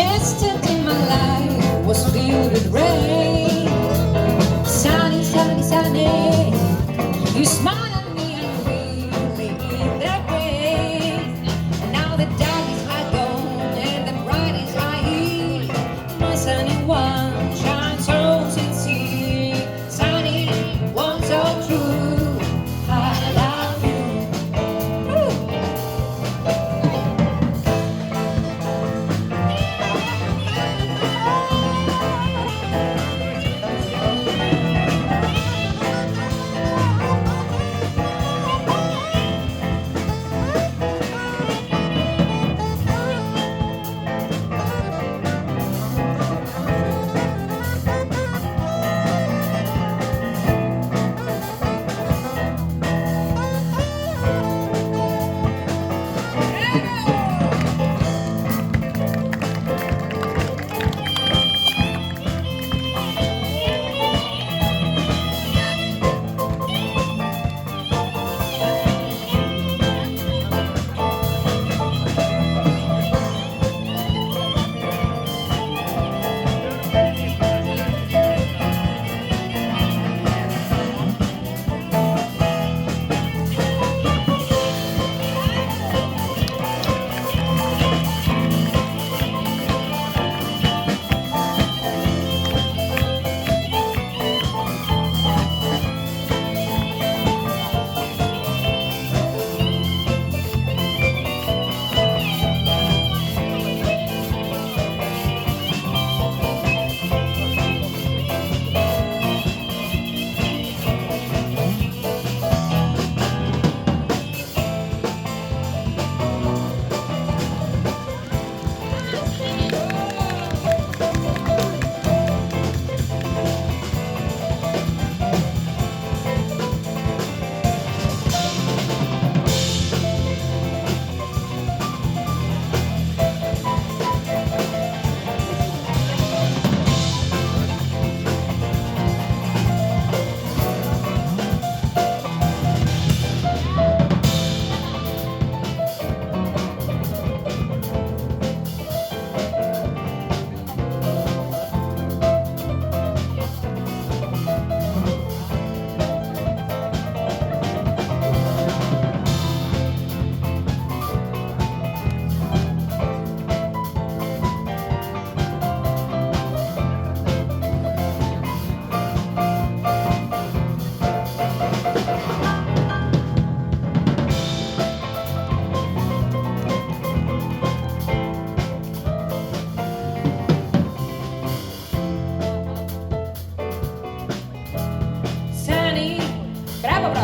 Yesterday my life was filled with rain. Sunny, sunny, sunny. You smile at me and we in that way. And now the dark is my gone and the bright is my here. My sunny one shines so sincere. Sunny one so true. I love you. Woo. Bravo, bravo.